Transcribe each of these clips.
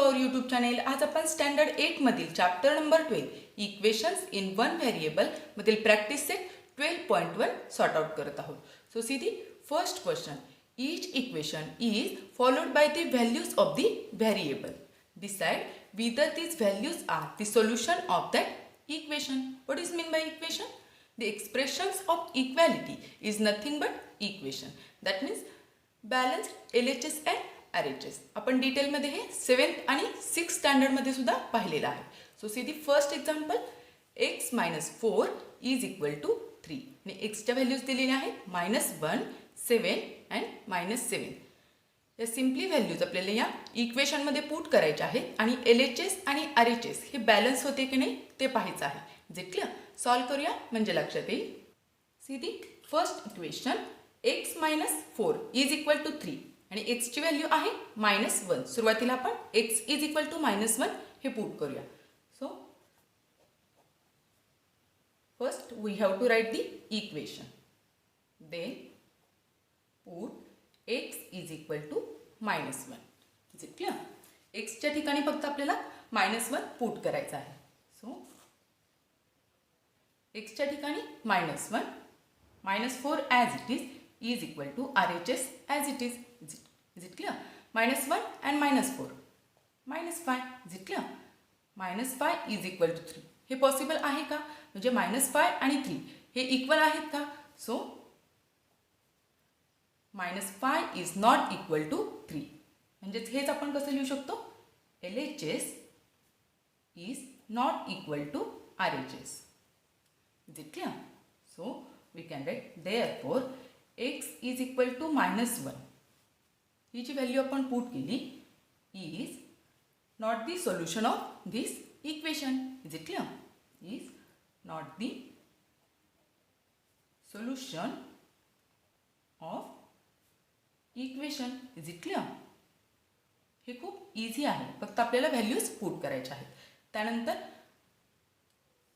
Our YouTube channel. आज आपण standard 8 मधील chapter number 12 equations in one variable मधील प्रॅक्टिस सेट 12.1 सॉर्ट आउट करत आहोत. So see the first question. Each equation is followed by the values of the variable. Decide whether these values are the solution of that equation. What is mean by equation? The expressions of equality is nothing but equation. That means balanced LHS and RHS. आपण डिटेलमध्ये हे 7th आणि 6th स्टँडर्डमध्ये सुद्धा पाहिलेलं आहे. So see the first example. x - 4 is equal to 3 आणि एक्सच्या values दिलेल्या आहेत -1, 7 अँड -7. या सिम्पली व्हॅल्यूज आपल्याला या इक्वेशनमध्ये पुट करायच्या आहेत आणि LHS आणि RHS हे बॅलन्स होते की नाही ते पाहायचं आहे. जे क्लिअर सॉल्व करूया म्हणजे लक्षात येईल. See the first equation. x - 4 is equal to 3 आणि एक्सची व्हॅल्यू आहे -1. सुरुवातीला आपण x इज इक्वल टू -1 हे पुट करूया. So first we have to write the equation. Then put x is equal to -1. Is it clear? x च्या ठिकाणी फक्त आपल्याला -1 पुट करायचं आहे. सो x च्या ठिकाणी -1, -4 as it is equal to RHS as it is. Is it clear? -1 and -4 -5. Is it clear? -5 is equal to 3. हे possible आहे का? म्हणजे -5 आणि 3 हे इक्वल आहेत का? So -5 is not equal to 3. म्हणजेच हेच आपण कसं लिहू शकतो? LHS is not equal to RHS. Is it clear? So we can write therefore x is equal to -1. ही जी व्हॅल्यू आपण पुट केली is not the solution of this equation. Is it clear? Is not the solution of equation. Is it clear? हे खूप easy आहे. फक्त आपल्याला values put करायच्या आहेत. त्यानंतर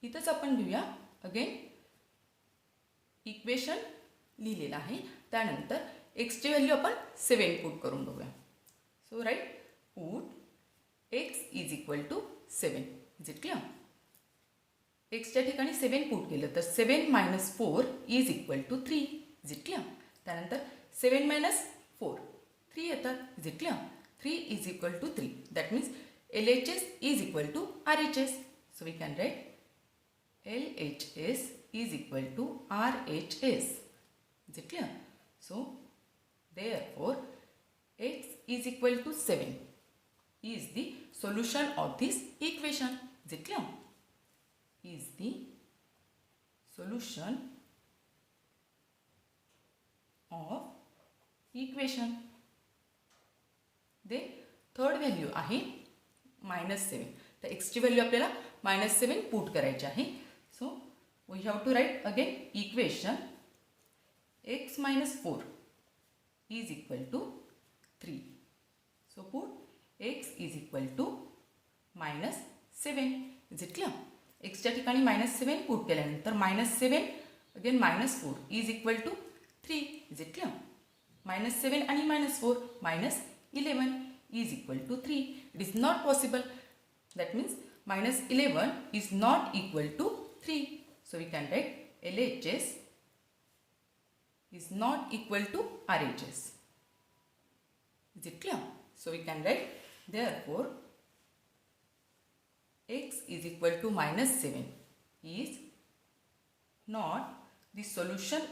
इथंच आपण घेऊया अगेन इक्वेशन लिहिलेलं आहे. त्यानंतर एक्सची व्हॅल्यू आपण 7 पुट करून बघूया. So write put x is equal to 7. Is it clear? एक्सच्या ठिकाणी 7 पुट केलं तर 7 - 4 is equal to 3. Is it clear? त्यानंतर 7 - 4 3 येतात. Is it clear? 3 is equal to 3. That means LHS is equal to RHS. So we can write LHS is equal to RHS. Is it clear? So therefore x is equal to 7 is the solution of this equation. Is it clear? Is the solution of equation. Then third value आहे -7. तर x ची value आपल्याला -7 put करायची आहे. So we have to write again equation x - 4 is equal to 3. So put x is equal to -7. Is it clear? x च्या ठिकाणी -7 put केल्यानंतर -7 again -4 is equal to 3. Is it clear? -7 आणि -4 -11 is equal to 3. It is not possible. That means -11 is not equal to 3. So we can write LHS is not equal to RHS. Is it clear? So we can write therefore x is equal to -7 is not the solution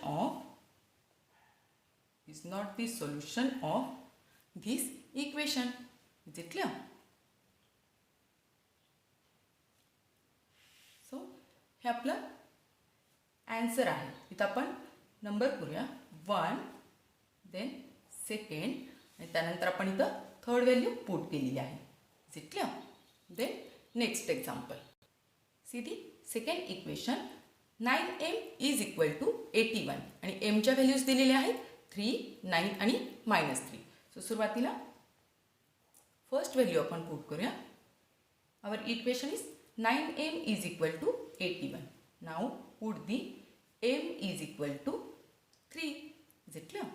of this equation. Is it clear? So हे आपलं answer आहे. इथं आपण number करूया 1 then second आणि त्यानंतर आपण इथं थर्ड व्हॅल्यू पुट केलेली आहे. Is it clear? Then next example. See the second equation. 9m is equal to 81 आणि mच्या व्हॅल्यूज दिलेल्या आहेत 3, 9 आणि -3. सो सुरुवातीला फर्स्ट व्हॅल्यू आपण पुट करूया. Our equation is 9m is equal to 81. Now put the m is equal to 3. Is it clear?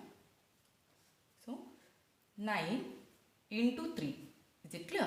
So 9 into 3 is it clear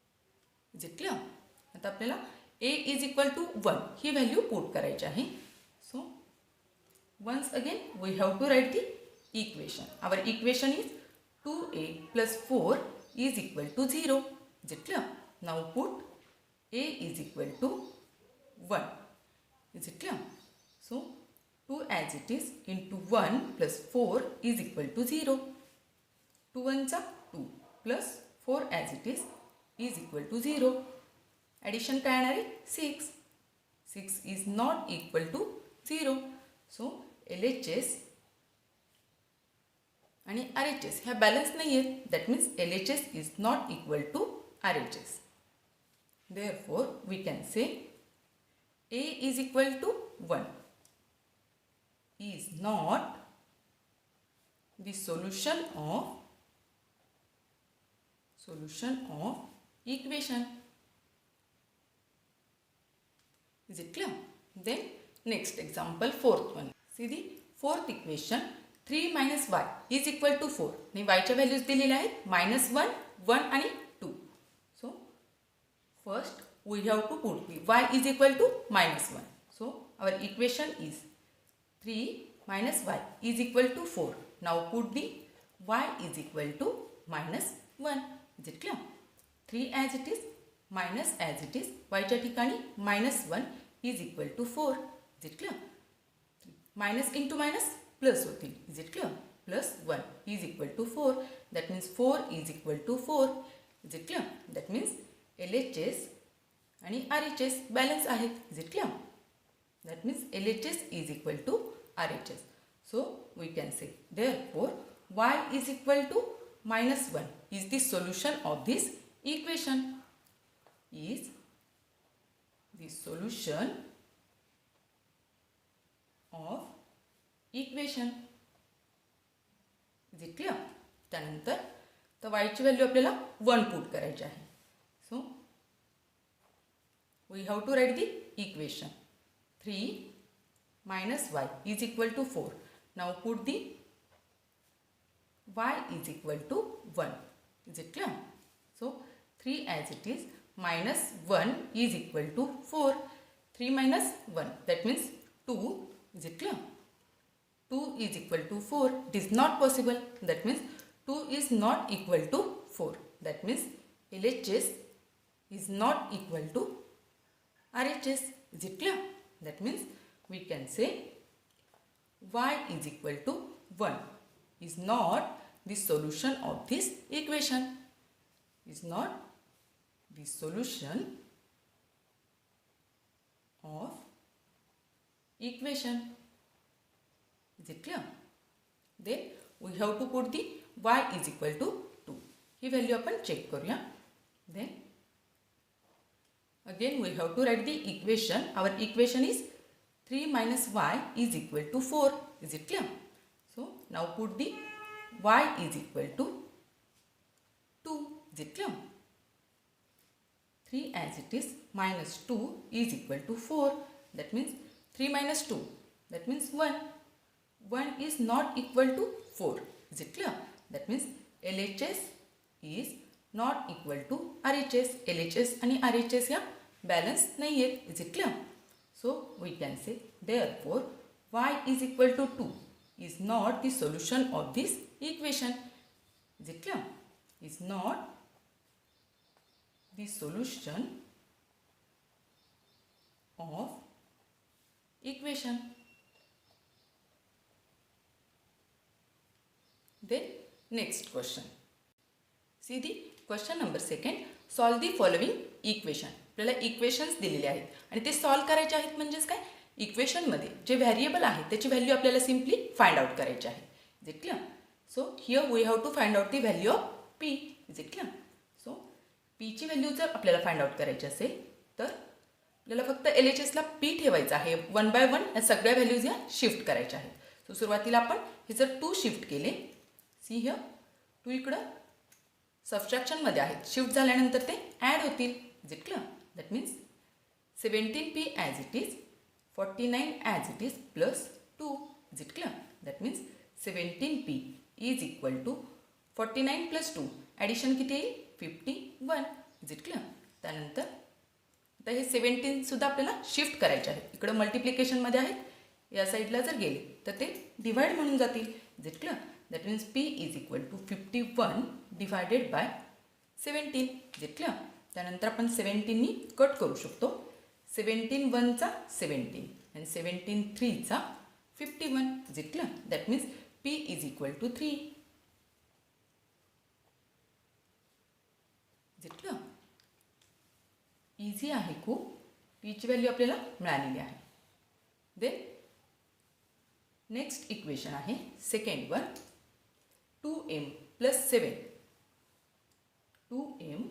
is it clear. आता आपल्याला a is equal to 1 ही value put करायची आहे. So once again we have to write the equation. Our equation is 2a plus 4 is equal to 0. Is it clear? Now put a is equal to 1. Is it clear? So 2 as it is into 1 plus 4 is equal to 0. 2 1 2 plus 4 as it is equal to 0. Addition काय येणार आहे 6. 6 is not equal to 0. So LHS आणि RHS ह्या balance नाही आहेत. That means LHS is not equal to RHS. Therefore we can say A is equal to 1 is not the solution of equation. Is it clear? Then next example, fourth one. See the fourth equation, 3 minus y is equal to 4. आणि y च्या values दिलेल्या आहेत -1, 1 आणि 2. So first we have to put the y is equal to -1. So our equation is 3 minus y is equal to 4. Now put the y is equal to -1. Is it clear? 3 as it is minus as it is, y च्या ठिकाणी -1 is equal to 4. Is it clear? Minus into minus plus होतील. Is it clear? Plus 1 is equal to 4. That means 4 is equal to 4. Is it clear? That means LHS आणि RHS balance आहेत. Is it clear? That means LHS is equal to RHS. So we can say therefore y is equal to -1 is the solution of this equation. Is the solution of equation. Is it clear? त्यानंतर तर वायची value आपल्याला 1 put करायची आहे. So we have to write the equation 3 minus y is equal to 4. Now put the y is equal to 1. Is it clear? So 3 as it is minus 1 is equal to 4. 3 minus 1 that means 2. Is it clear? 2 is equal to 4. It is not possible. That means 2 is not equal to 4. That means LHS is not equal to RHS. Is it clear? That means we can say y is equal to 1 is not the solution of this equation. Is not the solution of equation. Is it clear? Then we have to put the y is equal to 2. He value आपण check करूया. Then again we have to write the equation. Our equation is 3 minus y is equal to 4. Is it clear? So now put the y is equal to 2. Is it clear? 3 as it is minus 2 is equal to 4. That means 3 minus 2. That means 1. 1 is not equal to 4. Is it clear? That means LHS is not equal to RHS. LHS आणि RHS या balance नाही आहेत. Is it clear? So we can say therefore y is equal to 2 is not the solution of this equation. Is it clear? Is not the solution of equation. Then next question. See the question number 2. Solve the following equation. आपल्याला equations दिलेले आहेत आणि ते solve करायचे आहेत. म्हणजेच काय, इक्वेशनमध्ये जे व्हेरिएबल आहे त्याची व्हॅल्यू आपल्याला सिम्पली फाइंड आउट करायची आहे. Is it clear? So here we have to find out the value of P. Is it clear? So पीची व्हॅल्यू जर आपल्याला फाइंड आउट करायची असेल तर आपल्याला फक्त LHSला पी ठेवायचं आहे. 1 by 1 या सगळ्या व्हॅल्यूज या शिफ्ट करायच्या आहेत. सो सुरुवातीला आपण हे जर 2 शिफ्ट केले, सी हिअर 2 इकडं सबस्ट्रॅक्शनमध्ये आहेत, शिफ्ट झाल्यानंतर ते ॲड होतील. Is it clear? That means 17p as it is 49 as it is plus 2. Is it clear? That means 17p is equal to 49 plus 2. Addition किती येईल? 51. Is it clear? त्यानंतर आता हे 17सुद्धा आपल्याला शिफ्ट करायचे आहे. इकडं मल्टिप्लिकेशनमध्ये आहेत, या साईडला जर गेले तर ते डिवाइड म्हणून जातील. Is it clear? That means P is equal to 51 divided by 17. Is it clear? त्यानंतर आपण 17नी कट करू शकतो. 17 1चा 17 आणि 17 3चा 51. Is it clear? That means P is equal to 3. Is it clear? Easy आहे खूप. पीची व्हॅल्यू आपल्याला मिळालेली आहे. देन नेक्स्ट इक्वेशन आहे second one, 2m plus 7. 2m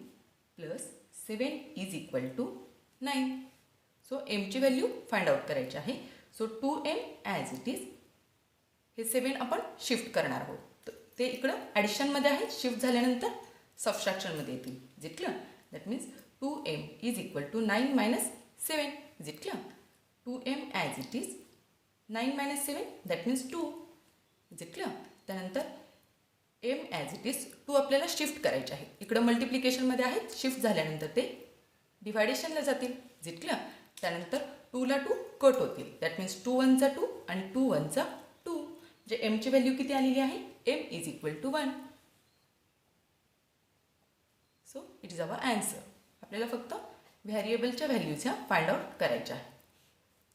plus 7 is equal to 9. So एमची व्हॅल्यू फाइंड आउट करायची आहे. So 2m as it is, हे 7 आपण शिफ्ट करणार आहोत. ते इकडं ॲडिशनमध्ये आहे, शिफ्ट झाल्यानंतर सबस्ट्रॅक्शनमध्ये येतील. Is it clear? That means 2m is equal to 9 minus 7. Is it clear? 2m as it is 9 minus 7 that means 2. Is it clear? त्यानंतर m ॲज इट इज 2 आपल्याला शिफ्ट करायचे आहे. इकडं मल्टिप्लिकेशनमध्ये आहेत, शिफ्ट झाल्यानंतर ते डिवायडेशनला जातील. Is it clear? त्यानंतर 2ला 2 कट होतील. दॅट मीन्स 2 1चा 2 आणि 2 1चा 2. जे mची व्हॅल्यू किती आलेली आहे? m is equal to 1. So it is our answer. आपल्याला फक्त व्हॅरिएबलच्या व्हॅल्यूच्या फाइंड आउट करायच्या आहे.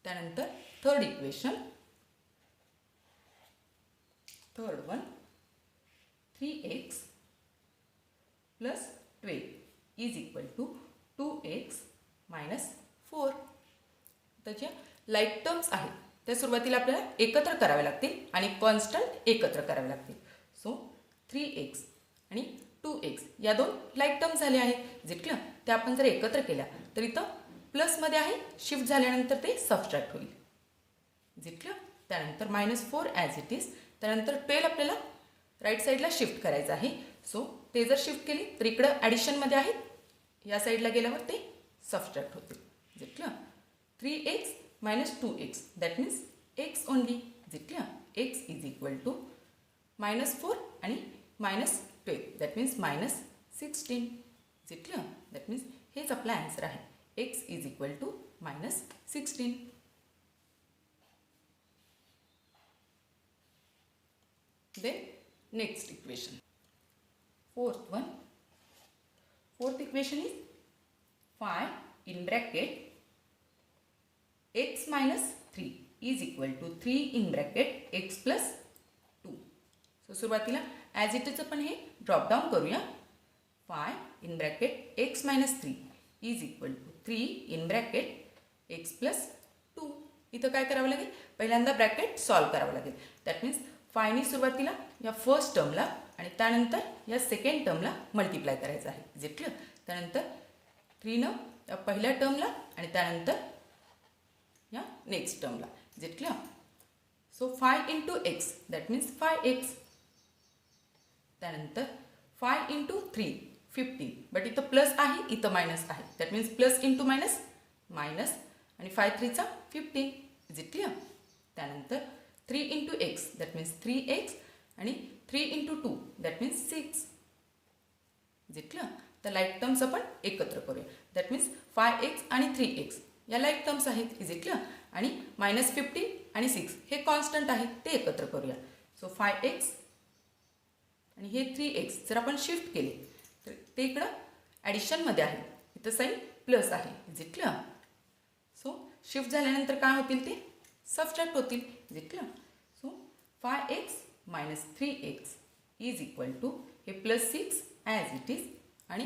त्यानंतर third equation, third one, 3x plus 12 is equal to 2x minus 4. त्याच्या लाईक टर्म्स आहेत त्या सुरुवातीला आपल्याला एकत्र कराव्या लागतील आणि कॉन्स्टंट एकत्र करावे लागतील. सो 3x आणि 2x या दोन लाईक टर्म्स झाले आहेत. Is it clear? त्या आपण जर एकत्र केल्या तर इथं प्लसमध्ये आहे, शिफ्ट झाल्यानंतर ते सबस्ट्रॅक्ट होईल. Is it clear? त्यानंतर -4 ॲज इट इज. त्यानंतर 12 आपल्याला राईट साईडला शिफ्ट करायचं आहे. सो ते जर शिफ्ट केली तर इकडं ॲडिशनमध्ये आहेत, या साईडला गेल्यावर ते सबस्ट्रॅक्ट होतील. Is it clear? 3x minus 2x that means x only. Is it clear? x is equal to -4 आणि -12 that means -16. Is it clear? That means हेच आपला ॲन्सर आहे. x is equal to -16. Then next equation, fourth one. Fourth equation is 5 in bracket x minus 3 is equal to 3 in bracket x plus 2. So सुरुवातीला as it is आपण हे drop down करूया. 5 in bracket x minus 3 is equal to 3 in bracket x plus 2. इथं काय करावं लागेल? पहिल्यांदा bracket solve करावं लागेल. दॅट मीन्स 5नी सुरुवातीला या फर्स्ट टर्मला आणि त्यानंतर या सेकंड टर्मला मल्टिप्लाय करायचं आहे. Is it clear? त्यानंतर 3नं या पहिल्या टर्मला आणि त्यानंतर या नेक्स्ट टर्मला. Is it clear? So 5 into x that means 5x. त्यानंतर 5 इंटू 3 15. बट इथं प्लस आहे, इथं मायनस आहे. That means plus into minus minus आणि 5 3चा 15. Is it clear? त्यानंतर 3 into x that means 3x आणि 3 into 2 that means 6. Is it clear? तर like terms आपण एकत्र करूया. दॅट मीन्स 5x आणि 3x या लाईक टर्म्स आहेत. Is it clear? आणि -15 आणि 6 हे कॉन्स्टंट आहेत, ते एकत्र करूया. सो 5x आणि हे 3x जर आपण शिफ्ट केले तर ते इकडं ॲडिशनमध्ये आहे, इथं साईन प्लस आहे. Is it clear? So shift झाल्यानंतर काय होतील? ते सबस्ट्रॅक्ट होतील. Is it clear? So 5x minus 3x is equal to हे +6 ॲज इट इज आणि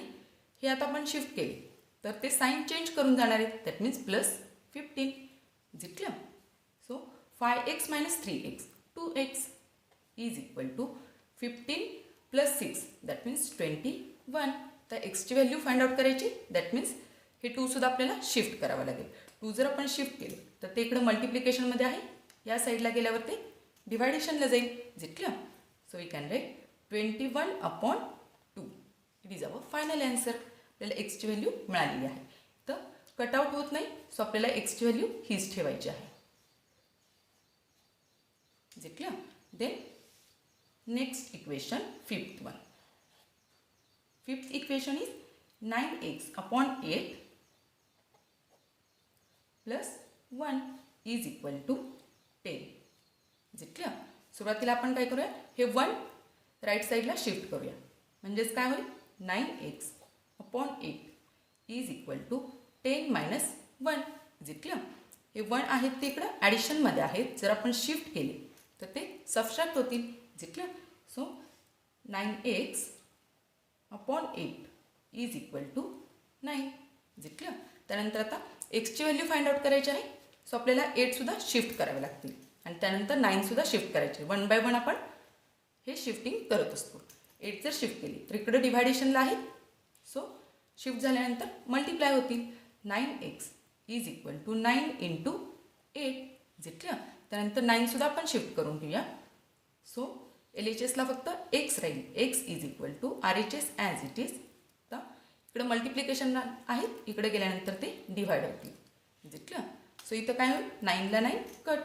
हे आता आपण शिफ्ट केले तर ते साईन चेंज करून जाणार आहेत. That means +15. Is it clear? So 5x minus 3x 2x is equal to 15 + 6 that means 21. तर एक्सची व्हॅल्यू फाइंड आउट करायची. दॅट मीन्स हे 2 सुद्धा आपल्याला शिफ्ट करावं लागेल. 2 जर आपण शिफ्ट केले तर ते इकडं मल्टिप्लिकेशनमध्ये आहे, या साईडला गेल्यावर ते डिवायडेशनला जाईल. Is it clear? So we can write 21/2. It is our final answer. आपल्याला एक्सची व्हॅल्यू मिळालेली आहे. तर कटआउट होत नाही, सो आपल्याला एक्सची व्हॅल्यू हीच ठेवायची आहे. Is it clear? Then next equation, fifth one. Fifth equation is 9x upon 8 plus 1 is equal to 10. Is it clear? सुरुवातीला आपण काय करूया, हे 1 राईट साईडला शिफ्ट करूया. म्हणजेच काय होईल, 9x upon 8 is equal to 10 minus 1. Is it clear? हे 1 आहेत ते इकडं ॲडिशनमध्ये आहेत. जर आपण शिफ्ट केले तर ते सबस्ट्रॅक्ट होतील. Is it clear? So 9x upon 8 is equal to 9. Is it clear? त्यानंतर आता एक्सची व्हॅल्यू फाइंड आउट करायची आहे. सो आपल्याला 8सुद्धा शिफ्ट करावे लागतील आणि त्यानंतर 9सुद्धा शिफ्ट करायचे. 1 बाय 1 आपण हे शिफ्टिंग करत असतो. 8 जर शिफ्ट केली तर इकडं डिव्हायडेशनला आहे. सो शिफ्ट झाल्यानंतर मल्टिप्लाय होतील. 9x is equal to 9 into 8. Is it clear? त्यानंतर 9सुद्धा आपण शिफ्ट करून घेऊया. सो LHSला फक्त x राहील. x is equal to RHS as it is. तर इकडं मल्टिप्लिकेशन आहेत, इकडे गेल्यानंतर ते डिव्हाइड होतील. Is it clear? सो इथं काय होईल, 9ला 9 कट.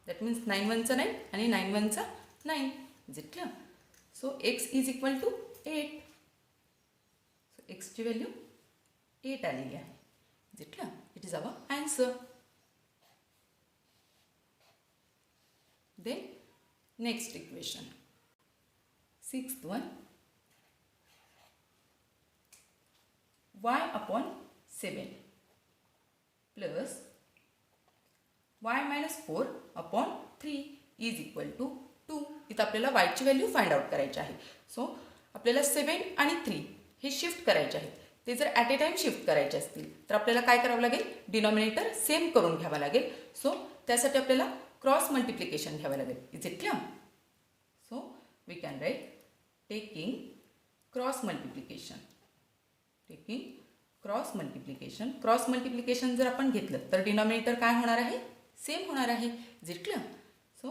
दॅट मीन्स 9 1चा 9 आणि 9 1चा 9. Is it clear? So x is equal to 8. So एक्सची व्हॅल्यू 8 आलेली आहे. Is it clear? It is our answer. Then next equation, 6th one, y upon 7 plus y minus 4 upon 3 is equal to 2. इथं आपल्याला yची value find out करायची आहे. So आपल्याला 7 आणि 3 हे शिफ्ट करायचे आहेत. ते जर ॲट ए टाईम शिफ्ट करायचे असतील तर आपल्याला काय करावं लागेल, डिनॉमिनेटर सेम करून घ्यावा लागेल. सो त्यासाठी आपल्याला क्रॉस मल्टिप्लिकेशन घ्यावं लागेल. Is it clear? So we can write taking cross multiplication. Taking cross multiplication. Cross multiplication जर आपण घेतलं तर डिनॉमिनेटर काय होणार आहे, सेम होणार आहे. Is it clear? So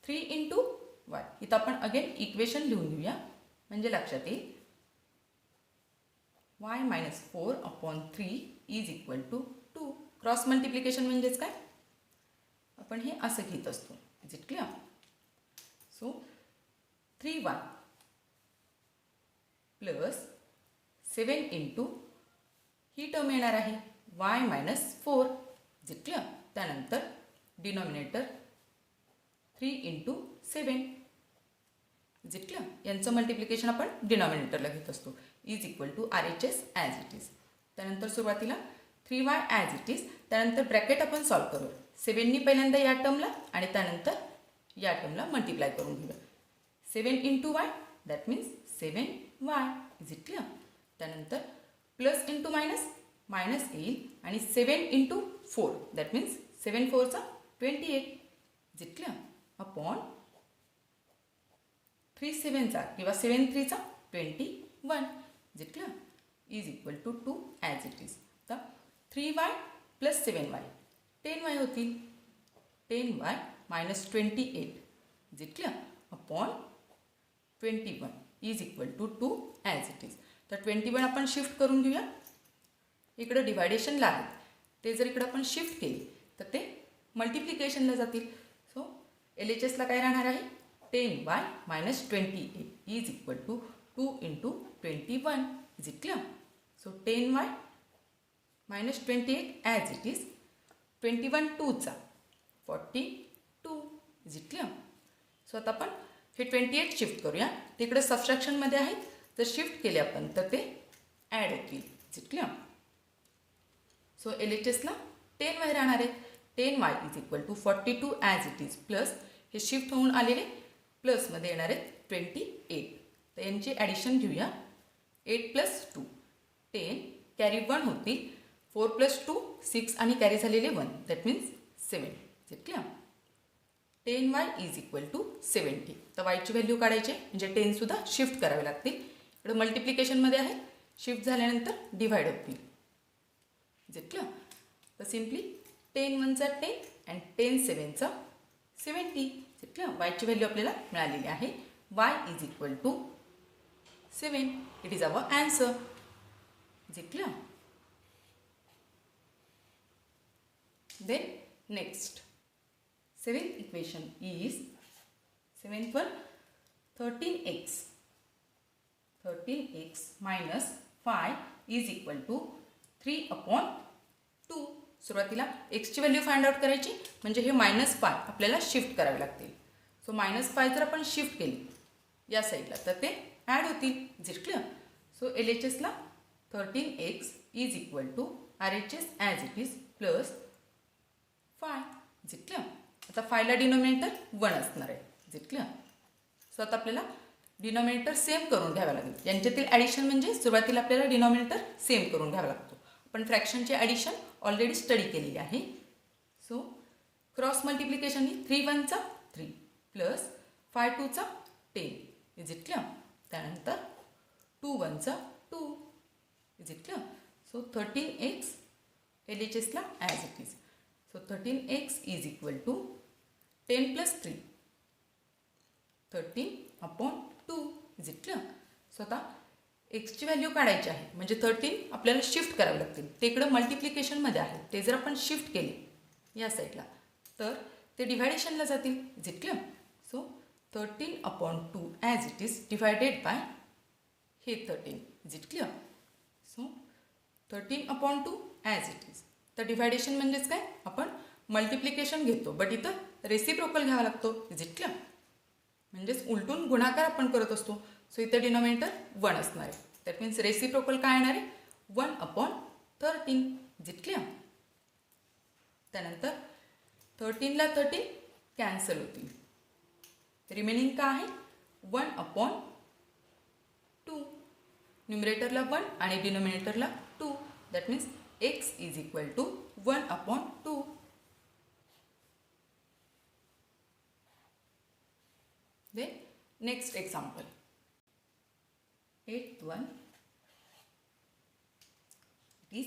3 into Y. इथं आपण अगेन इक्वेशन लिहून घेऊया म्हणजे लक्षात येईल. y minus 4 upon 3 is equal to 2. Cross multiplication म्हणजेच काय, आपण हे असं घेत असतो. Is it clear? So 3y plus 7 into ही टर्म येणार आहे y minus 4. Is it clear? त्यानंतर denominator 3 into 7. Is it clear? यांचं मल्टिप्लिकेशन आपण डिनॉमिनेटरला घेत असतो. Is equal to RHS as it is. त्यानंतर सुरुवातीला 3y ॲज इट इज. त्यानंतर ब्रॅकेट आपण सॉल्व करूया. 7नी पहिल्यांदा या टर्मला आणि त्यानंतर या टर्मला मल्टिप्लाय करून घेऊया. 7 into y that means 7y. Is it clear? त्यानंतर प्लस इंटू मायनस, मायनस येईल आणि 7 इंटू 4 दॅट मीन्स 7 4चा 28. Is it clear? अपॉन 3 7चा किंवा 7 3चा 21. Is it clear? Is equal to 2 as it is. तर 3y प्लस 7y 10y होतील. 10y minus 28. Is it clear? Upon 21 is equal to 2 as it is. तर 21 आपण shift करून घेऊया. इकडं डिव्हायडेशनला आहेत, ते जर इकडं आपण शिफ्ट केले तर ते मल्टिप्लिकेशनला जातील. सो LHSला काय राहणार आहे, 10y minus 28 is equal to 2 into 21. Is it clear? So 10y minus 28 as it is. 21 2चा 42. Is it clear? सो आता आपण हे 28 शिफ्ट करूया. तिकडे सबस्ट्रॅक्शनमध्ये आहेत, जर शिफ्ट केले आपण तर ते ॲड होतील. Is it clear? सो LHSला 10y राहणार आहे. 10y is equal to 42 as it is plus हे शिफ्ट होऊन आलेले प्लसमध्ये येणार आहेत 28. तर यांची ॲडिशन घेऊया. 8 प्लस 2 10 कॅरी 1 होतील. 4 प्लस 2 6 आणि कॅरी झालेले 1 that means 7. Is it clear? 10y is equal to 70. तर वायची व्हॅल्यू काढायची म्हणजे 10सुद्धा शिफ्ट करावे लागतील. इकडं मल्टिप्लिकेशनमध्ये आहे, शिफ्ट झाल्यानंतर डिव्हाइड होतील. Is it clear? तर सिम्पली 10 1चा 10 अँड 10 7चा 70. Is it clear? वायची व्हॅल्यू आपल्याला मिळालेली आहे. y is equal to 7. It is our answer. Is it clear? Then next 7th equation is 7th one 13x minus five is equal to 3/2. सुरुवातीला एक्सची value find out करायची, म्हणजे हे -5 आपल्याला shift करावे लागतील. सो -5 जर आपण शिफ्ट केली या साईडला तर ते ॲड होतील. Is it clear? सो LHSला 13x is equal to RHS as it is plus 5. Is it clear? आता 5ला डिनोमिनेटर 1 असणार आहे. Is it clear? सो आता आपल्याला डिनोमिनेटर सेम करून घ्यावं लागेल. यांच्यातील ॲडिशन म्हणजे सुरुवातीला आपल्याला डिनोमिनेटर सेम करून घ्यावा लागतो. आपण फ्रॅक्शनचे ॲडिशन ऑलरेडी स्टडी केलेली आहे. सो क्रॉस मल्टिप्लिकेशननी 3 1 3 प्लस 5 2 10. Is it clear? त्यानंतर 2 1 2. Is it clear? So 13x LHSला as it is. So 13x is equal to 10 plus 3 13/2. Is it clear? So आता एक्सची व्हॅल्यू काढायची आहे, म्हणजे 13 आपल्याला शिफ्ट करावे लागतील. ते इकडं मल्टिप्लिकेशनमध्ये आहे, ते जर आपण शिफ्ट केले या साईडला तर ते डिव्हायडेशनला जातील. Is it clear? So 13/2 as it is divided by हे 13. Is it clear? So 13/2 as it is. तर डिव्हायडेशन म्हणजेच काय, आपण मल्टिप्लिकेशन घेतो बट इथं रेसिप्रोकल घ्यावा लागतो. Is it clear? म्हणजेच उलटून गुणाकार आपण करत असतो. सो इथं डिनोमिनेटर 1 असणार आहे. दॅट मीन्स रेसिप्रोकल काय येणार आहे, 1/13. Is it clear? त्यानंतर 13ला 13 कॅन्सल होतील. रिमेनिंग काय आहे, 1/2. न्युमरेटरला 1 आणि डिनोमिनेटरला 2. That means x is equal to 1/2. Then next example, 8th one, it is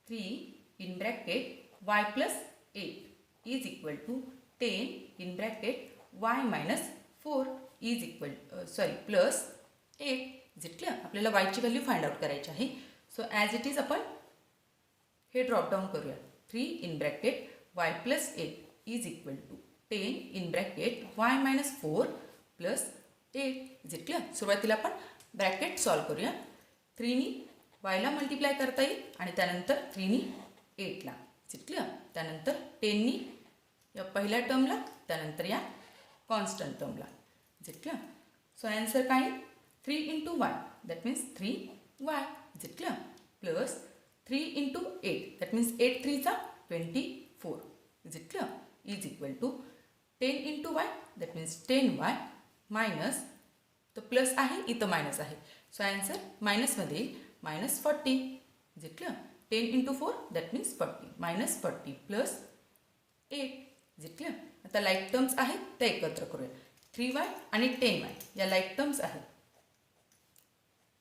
3 in bracket y plus 8 is equal to 10 in bracket y minus 4 is equal plus 8. Is it clear? आपल्याला y ची value find out करायची आहे. So as it is आपण हे drop down करूया. 3 in bracket y plus 8 is equal to 10 in bracket y minus 4 plus 8. Is it clear? सुरुवातीला आपण bracket solve करूया. 3नी yला मल्टिप्लाय करता येईल आणि त्यानंतर 3नी 8ला. Is it clear? त्यानंतर 10नी या पहिल्या टर्मला, त्यानंतर या कॉन्स्टंट टर्मला. Is it clear? So answer काय, 3 into y that means 3y. Is it clear? Plus 3 into 8 that means 8 3 24. Is it clear? Is equal to 10 into y that means 10y minus, तर प्लस आहे इथं minus आहे. So answer मायनसमध्ये येईल, -40. Is it clear? 10 into 4 that means 40 -40 plus 8. Is it clear? आता like terms आहेत त्या एकत्र करूया. 3y आणि 10y या लाईक टर्म्स आहेत.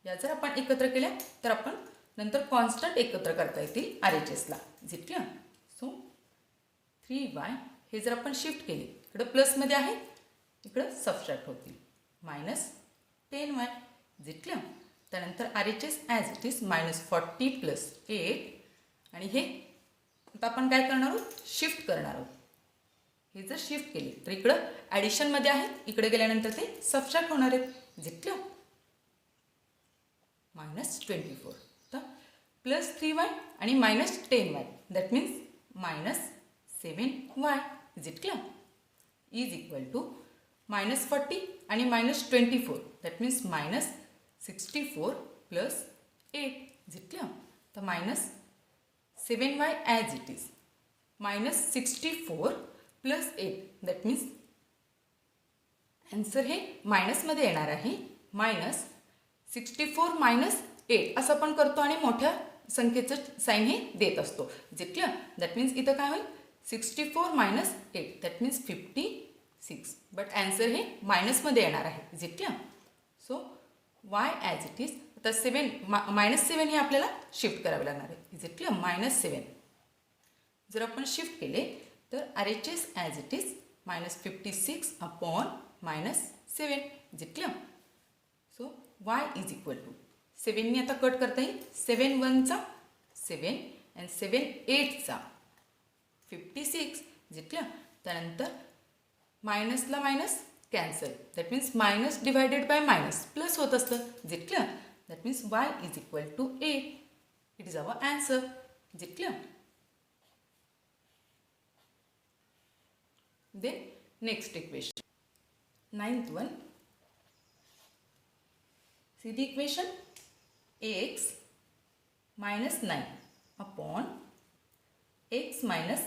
या जर आपण एकत्र केल्या तर आपण नंतर कॉन्स्टंट एकत्र करता येतील RHSला. Is it clear? So 3y हे जर आपण शिफ्ट केले, इकडं प्लसमध्ये आहे, इकडं सबस्ट्रॅक्ट होतील, -10y. Is it clear? त्यानंतर RHS as it is -40 plus 8. आणि हे आता आपण काय करणार आहोत, शिफ्ट करणार आहोत. हे जर शिफ्ट केले तर इकडं ॲडिशनमध्ये आहेत, इकडे गेल्यानंतर ते सबस्ट्रॅक्ट होणार आहेत. Is it clear? -24. तर प्लस 3y आणि -10y that means -7y. Is it clear? Is equal to -40 आणि -24 that means -64 plus 8. Is it clear? तर -7y as it is -64 plus 8 that means answer हे मायनसमध्ये येणार आहे. -64 -8 असं आपण करतो आणि मोठ्या संख्येचं साईन हे देत असतो. Is it clear? That means इथं काय होईल, 64 - 8 दॅट मीन्स 56. बट ॲन्सर हे मायनसमध्ये येणार आहे. Is it clear? So y as it is. आता -7 हे आपल्याला शिफ्ट करावे लागणार आहे. Is it clear? -7 जर आपण शिफ्ट केले तर RHS as it is -56/-7. Is it clear? So y is equal to 7नी आता कट करता येईल. 7 1 7 आणि 7 8 56. Is it clear? त्यानंतर मायनसला minus cancel that means minus divided by minus plus होत असतं. Is it clear? That means y is equal to 8. It is our answer. Is it clear? Then next equation. Ninth one. See the equation. Ax minus 9 upon x minus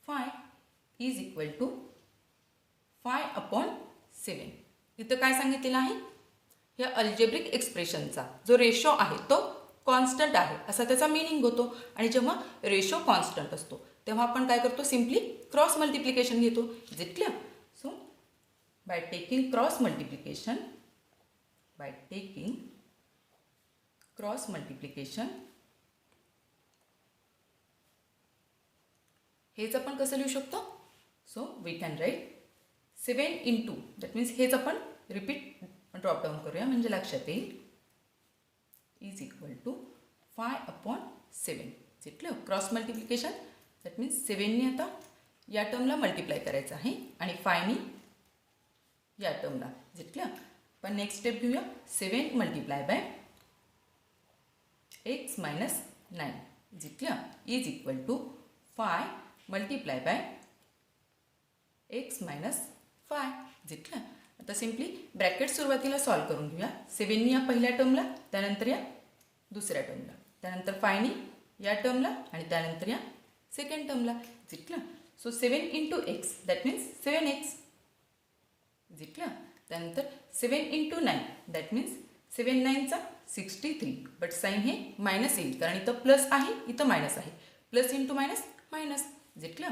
5 is equal to 5 upon 7. इथं काय सांगितलेलं आहे? या algebraic एक्सप्रेशनचा जो ratio आहे तो constant आहे असा त्याचा मीनिंग होतो. आणि जेव्हा रेशो कॉन्स्टंट असतो तेव्हा आपण काय करतो? सिम्पली क्रॉस मल्टिप्लिकेशन घेतो. Is it clear? So by taking cross multiplication, हेच आपण कसं लिहू शकतो? So we can write 7 into, that means हेच आपण रिपीट ड्रॉप डाऊन करूया म्हणजे लक्षात येईल. Is equal to 5 upon 7. जितलं क्रॉस मल्टिप्लिकेशन दॅट मीन्स 7नी आता या टर्मला मल्टिप्लाय करायचं आहे आणि 5नी या टर्मला. जितलं पण नेक्स्ट स्टेप घेऊया. 7 मल्टिप्लाय बाय x मायनस 9 जितलं is equal to 5 multiply by x minus 5 जितलं. आता सिम्पली ब्रॅकेट सुरुवातीला सॉल्व करून घेऊया. 7नी या पहिल्या टर्मला, त्यानंतर या दुसऱ्या टर्मला, त्यानंतर 5नी या टर्मला आणि त्यानंतर या सेकंड टर्मला. जितलं. So 7 into x that means 7x. जितलं. त्यानंतर 7 इंटू 9 दॅट मीन्स 7 9चा 63. बट साईन हे मायनस येईल कारण इथं प्लस आहे, इथं मायनस आहे. Plus into minus minus. जितलं.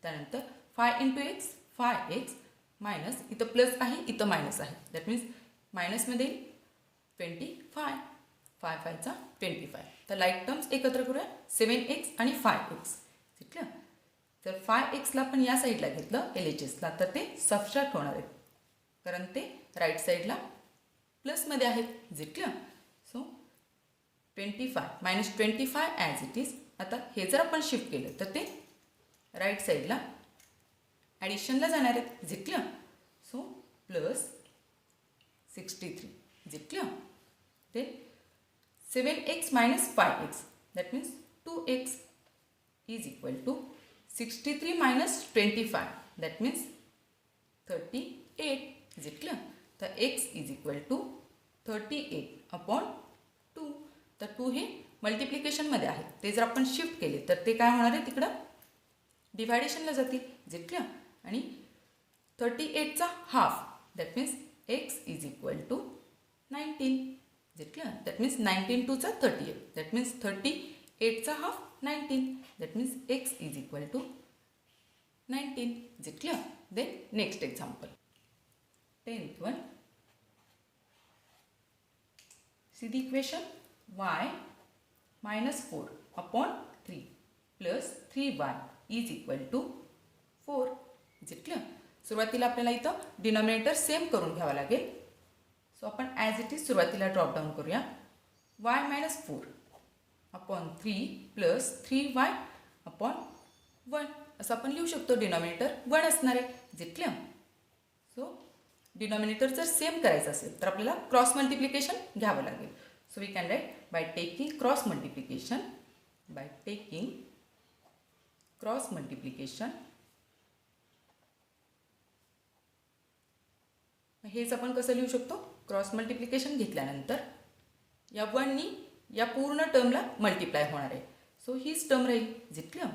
त्यानंतर 5 इंटू एक्स 5x मायनस इथं प्लस आहे, इथं मायनस आहे. दॅट मीन्स मायनसमध्ये 25. 5 5चा 25. तर लाईक टर्म्स एकत्र करूया. 7x आणि 5x. ठीक आहे. जर 5xला आपण या साईडला घेतलं LHSला तर ते सबस्ट्रॅक्ट होणार आहेत कारण ते राईट साईडला प्लसमध्ये आहेत. जितलं. So 25 minus 25 as it is. आता हे जर आपण शिफ्ट केलं तर ते राईट साईडला ॲडिशनला जाणार आहेत. जितलं. So plus 63. जितलं. ते 7x minus 5x that means 2x is equal to 63 minus 25 that means 38. जितलं. तर x is equal to 38 upon 2. तर 2 हे मल्टिप्लिकेशनमध्ये आहे. ते जर आपण शिफ्ट केले तर ते काय होणार आहे? तिकडं डिव्हायडेशनला जातील. जितलं. आणि 38चा half that means x is equal to 19. जितलं. दॅट मीन्स 19 2चा 38 दॅट मीन्स 38चा half 19 that means x is equal to 19. जितलं. Then next example 10th one. See the equation. Y minus 4 upon 3 plus 3y is equal to 4. जितलं. सुरुवातीला आपल्याला इथं denominator same करून घ्यावा लागेल. सो आपण ॲज इट इज सुरुवातीला ड्रॉप डाऊन करूया. y minus 4 upon 3 plus 3y upon 1 असं आपण लिहू शकतो. डिनॉमिनेटर 1 असणार आहे. जितलं. सो डिनॉमिनेटर जर सेम करायचं असेल तर आपल्याला क्रॉस मल्टिप्लिकेशन घ्यावं लागेल. So we can write by taking cross multiplication. हेच आपण कसं लिहू शकतो? क्रॉस मल्टिप्लिकेशन घेतल्यानंतर या 1नी या पूर्ण टर्मला मल्टिप्लाय होणार आहे. सो हीच टर्म राहील. जितलं.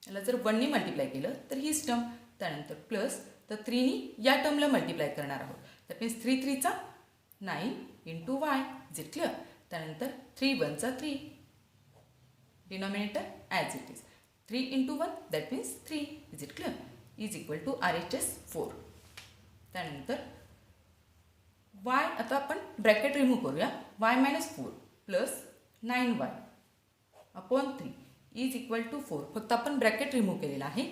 याला जर 1नी मल्टिप्लाय केलं तर हीच टर्म. त्यानंतर प्लस तर 3नी या टर्मला मल्टिप्लाय करणार आहोत. दॅट मीन्स 3 3चा 9 इंटू वाय. जितलं. त्यानंतर 3 1चा 3. Denominator as it is. 3 into 1 that means 3. जितलं. Is equal to RHS 4. त्यानंतर y आता आपण ब्रॅकेट रिमूव्ह करूया. y minus 4 plus 9y upon 3 is equal to 4. फक्त आपण ब्रॅकेट रिमूव्ह केलेला आहे.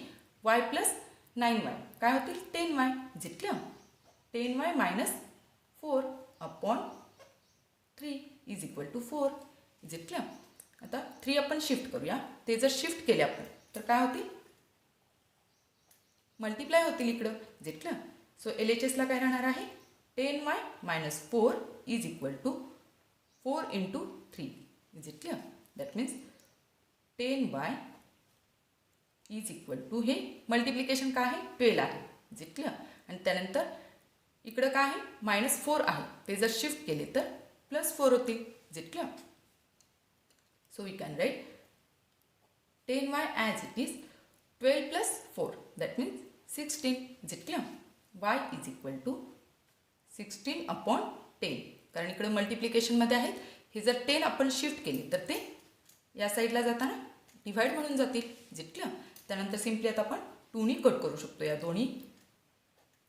y प्लस 9y काय होतील? 10y. जितलं. 10y minus 4 upon 3 is equal to 4. जितलं. आता 3 आपण शिफ्ट करूया. ते जर शिफ्ट केले आपण तर काय होतील? मल्टिप्लाय होतील इकडं. जितलं. सो LHSला काय राहणार आहे? 10y minus 4 is equal to 4 into 3. Is it clear? That means 10y is equal to हे मल्टिप्लिकेशन काय आहे 12 आहे. Is it clear? आणि त्यानंतर इकडं काय आहे -4 आहे, ते जर शिफ्ट केले तर +4 होते. Is it clear? So we can write 10y as it is 12 + 4 that means 16. Is it clear? y is equal to 16/10. कारण इकडे मल्टिप्लिकेशनमध्ये आहेत, हे जर 10 आपण शिफ्ट केले तर ते या साईडला जाताना डिवाइड म्हणून जातील. Is it clear? त्यानंतर सिम्पली आता आपण 2 कट करू शकतो या दोन्ही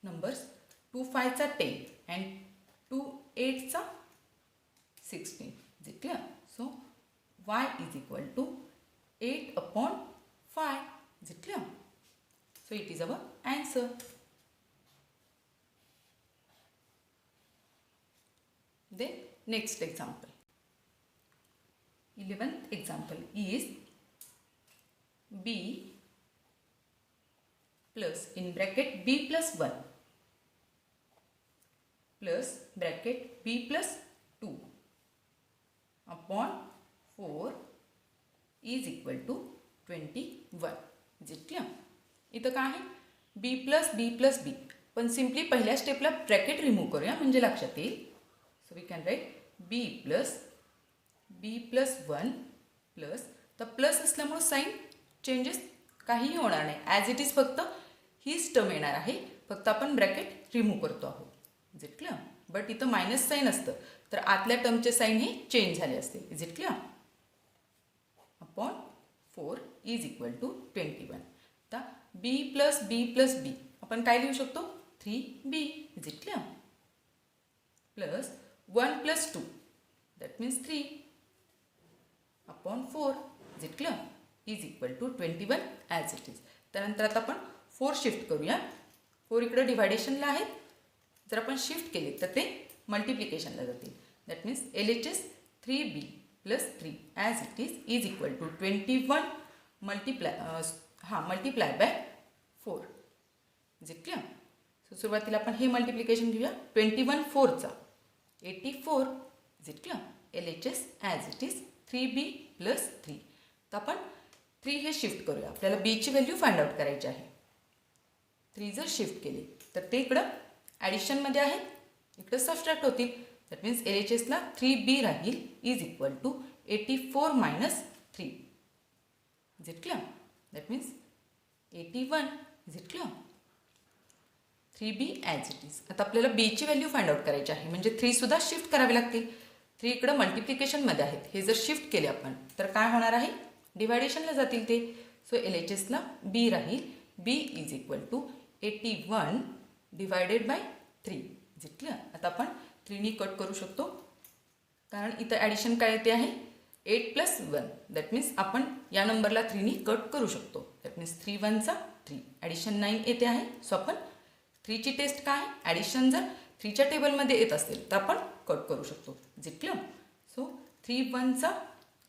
नंबर्स. 2 5 चा 10 अँड 2 8 चा 16. Is it clear? So y is equal to 8/5. Is it clear? So it is our answer. Then next example, 11th example is b plus in bracket b plus 1 plus bracket b plus 2 upon 4 is equal to 21. Is it clear? इथं काय आहे b plus b, पण simply पहिल्या स्टेपला bracket remove करूया म्हणजे लक्षात येईल. So we can write b plus 1 plus तर प्लस असल्यामुळे साईन चेंजेस काहीही होणार नाही. ॲज इट इज फक्त हीच टर्म येणार आहे, फक्त आपण ब्रॅकेट रिमूव्ह करतो आहोत. Is it clear? बट इथं मायनस साईन असतं तर आतल्या टर्मचे साईन हे चेंज झाले असते. Is it clear? Upon 4 is equal to 21. तर b plus b आपण काय लिहू शकतो 3b. Is it clear? Plus 1 plus 2 that means 3 upon 4. is it clear? is equal to 21 as it is. त्यानंतर आता आपण 4 शिफ्ट करूया. 4 इकडे डिव्हायडेशनला आहेत, जर आपण शिफ्ट केले तर ते मल्टिप्लिकेशनला जातील. That means LHS 3b plus 3 as it is equal to 21 multiply by 4. is it clear? So सुरुवातीला आपण हे मल्टिप्लिकेशन घेऊया. 21 4चा 84. Is it clear? LHS as it is 3b plus 3. तर आपण 3 हे शिफ्ट करूया. आपल्याला बीची व्हॅल्यू फाइंड आउट करायची आहे. 3 जर शिफ्ट केले तर ते इकडं ॲडिशनमध्ये आहेत, इकडं सबस्ट्रॅक्ट होतील. दॅट मीन्स LHSला 3b राहील is equal to 84 minus 3. Is it clear? That means 81. Is it clear? 3b as it is. आता आपल्याला बीची व्हॅल्यू फाइंड आउट करायची आहे, म्हणजे 3 सुद्धा शिफ्ट करावे लागतील. 3 इकडं मल्टिप्लिकेशनमध्ये आहेत, हे जर शिफ्ट केले आपण तर काय होणार आहे डिव्हायडेशनला जातील ते. सो LHSला b राहील. b is equal to 81 divided by 3. Is it clear? आता आपण 3 कट करू शकतो, कारण इथं ॲडिशन काय येते आहे 8 plus 1. दॅट मीन्स आपण या नंबरला 3 कट करू शकतो. दॅट मीन्स 3 1चा 3 ॲडिशन 9 येते आहे. सो आपण 3ची टेस्ट काय ॲडिशन जर 3च्या टेबलमध्ये येत असेल तर आपण कट करू शकतो. Is it clear? सो 3 1चा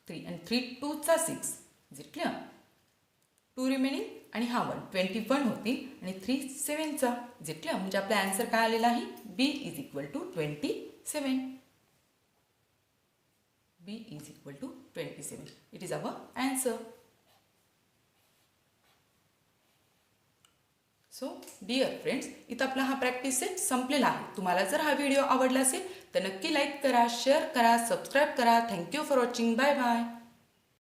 3 आणि 3 2चा 6. Is it clear? 2 रिमेनिंग आणि हा 1 21 होतील आणि 3 7चा. Is it clear? म्हणजे आपला आन्सर काय आलेला आहे b is equal to 27. b is equal to 27. It is our answer. So dear friends, इथं आपला हा प्रॅक्टिस सेट संपलेला आहे. तुम्हाला जर हा व्हिडिओ आवडला असेल तर नक्की लाईक करा, शेअर करा, सबस्क्राईब करा. Thank you for watching. Bye bye.